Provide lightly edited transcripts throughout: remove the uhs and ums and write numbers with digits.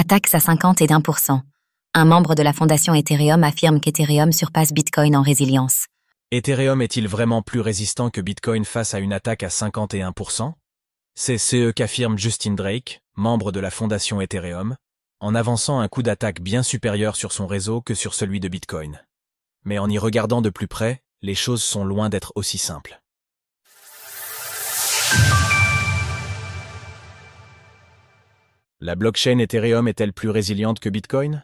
Attaques à 50%. Un membre de la fondation Ethereum affirme qu'Ethereum surpasse Bitcoin en résilience. Ethereum est-il vraiment plus résistant que Bitcoin face à une attaque à 51%? C'est ce qu'affirme Justin Drake, membre de la fondation Ethereum, en avançant un coup d'attaque bien supérieur sur son réseau que sur celui de Bitcoin. Mais en y regardant de plus près, les choses sont loin d'être aussi simples. La blockchain Ethereum est-elle plus résiliente que Bitcoin?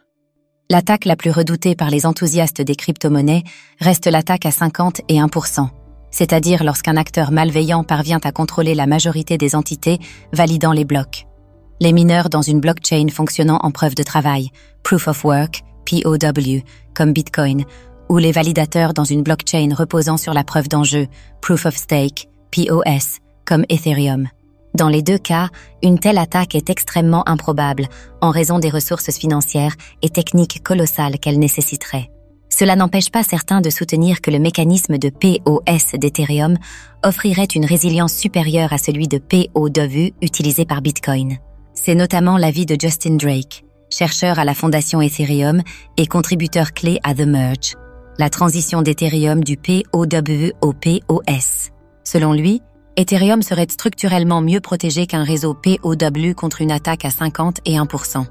L'attaque la plus redoutée par les enthousiastes des crypto-monnaies reste l'attaque à 51%, c'est-à-dire lorsqu'un acteur malveillant parvient à contrôler la majorité des entités validant les blocs. Les mineurs dans une blockchain fonctionnant en preuve de travail, Proof of Work, POW, comme Bitcoin, ou les validateurs dans une blockchain reposant sur la preuve d'enjeu, Proof of Stake, POS, comme Ethereum. Dans les deux cas, une telle attaque est extrêmement improbable en raison des ressources financières et techniques colossales qu'elle nécessiterait. Cela n'empêche pas certains de soutenir que le mécanisme de POS d'Ethereum offrirait une résilience supérieure à celui de POW utilisé par Bitcoin. C'est notamment l'avis de Justin Drake, chercheur à la fondation Ethereum et contributeur clé à The Merge, la transition d'Ethereum du POW au POS. Selon lui, Ethereum serait structurellement mieux protégé qu'un réseau POW contre une attaque à 51%.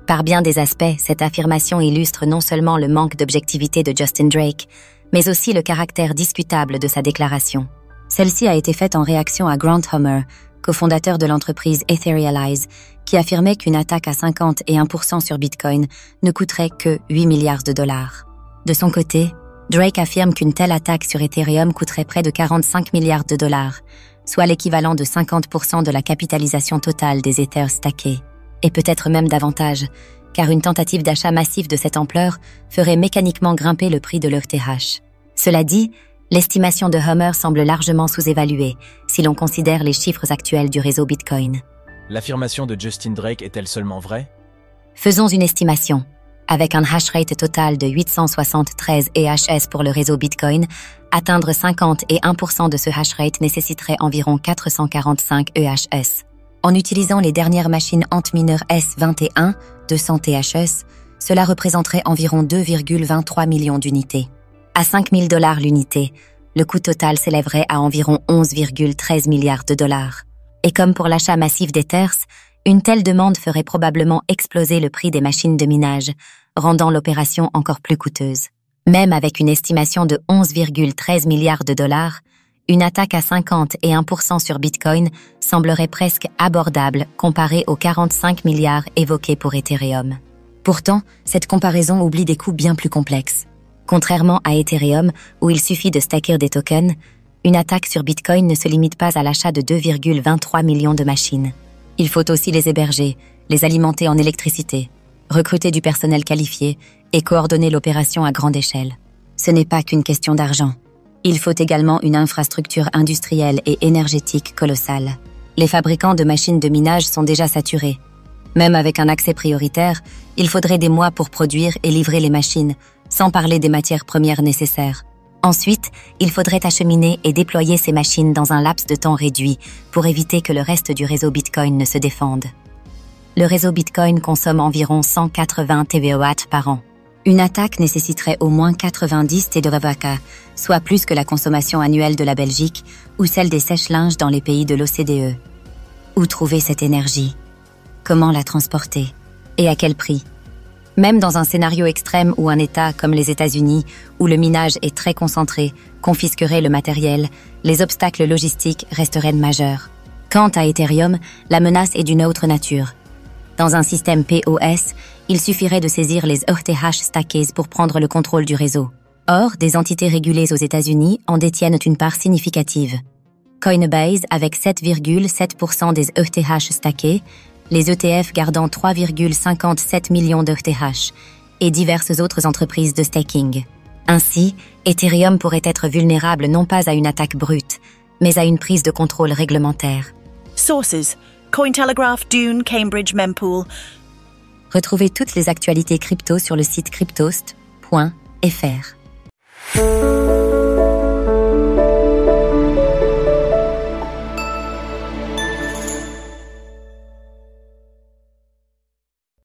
Par bien des aspects, cette affirmation illustre non seulement le manque d'objectivité de Justin Drake, mais aussi le caractère discutable de sa déclaration. Celle-ci a été faite en réaction à Grant Homer, cofondateur de l'entreprise Etherealize, qui affirmait qu'une attaque à 51% sur Bitcoin ne coûterait que 8 milliards de dollars. De son côté, Drake affirme qu'une telle attaque sur Ethereum coûterait près de 45 milliards de dollars, soit l'équivalent de 50% de la capitalisation totale des Ethers stackés, et peut-être même davantage, car une tentative d'achat massif de cette ampleur ferait mécaniquement grimper le prix de l'ETH. Cela dit, l'estimation de Homer semble largement sous-évaluée si l'on considère les chiffres actuels du réseau Bitcoin. L'affirmation de Justin Drake est-elle seulement vraie? Faisons une estimation. Avec un hash rate total de 873 EHS pour le réseau Bitcoin, atteindre 51% de ce hash rate nécessiterait environ 445 EHS. En utilisant les dernières machines Antminer S21, 200 THS, cela représenterait environ 2,23 millions d'unités. À 5 000 $ l'unité, le coût total s'élèverait à environ 11,13 milliards de dollars. Et comme pour l'achat massif d'Ethers, une telle demande ferait probablement exploser le prix des machines de minage, rendant l'opération encore plus coûteuse. Même avec une estimation de 11,13 milliards de dollars, une attaque à 51% sur Bitcoin semblerait presque abordable comparée aux 45 milliards évoqués pour Ethereum. Pourtant, cette comparaison oublie des coûts bien plus complexes. Contrairement à Ethereum, où il suffit de stacker des tokens, une attaque sur Bitcoin ne se limite pas à l'achat de 2,23 millions de machines. Il faut aussi les héberger, les alimenter en électricité, recruter du personnel qualifié et coordonner l'opération à grande échelle. Ce n'est pas qu'une question d'argent. Il faut également une infrastructure industrielle et énergétique colossale. Les fabricants de machines de minage sont déjà saturés. Même avec un accès prioritaire, il faudrait des mois pour produire et livrer les machines, sans parler des matières premières nécessaires. Ensuite, il faudrait acheminer et déployer ces machines dans un laps de temps réduit pour éviter que le reste du réseau Bitcoin ne se défende. Le réseau Bitcoin consomme environ 180 TWh par an. Une attaque nécessiterait au moins 90 TWh, soit plus que la consommation annuelle de la Belgique ou celle des sèche-linges dans les pays de l'OCDE. Où trouver cette énergie? Comment la transporter? Et à quel prix? Même dans un scénario extrême où un État, comme les États-Unis, où le minage est très concentré, confisquerait le matériel, les obstacles logistiques resteraient majeurs. Quant à Ethereum, la menace est d'une autre nature. Dans un système POS, il suffirait de saisir les ETH stackés pour prendre le contrôle du réseau. Or, des entités régulées aux États-Unis en détiennent une part significative. Coinbase avec 7,7% des ETH stackés, les ETF gardant 3,57 millions d'ETH et diverses autres entreprises de staking. Ainsi, Ethereum pourrait être vulnérable non pas à une attaque brute, mais à une prise de contrôle réglementaire. Sources: Cointelegraph, Dune, Cambridge, Mempool. Retrouvez toutes les actualités crypto sur le site cryptost.fr.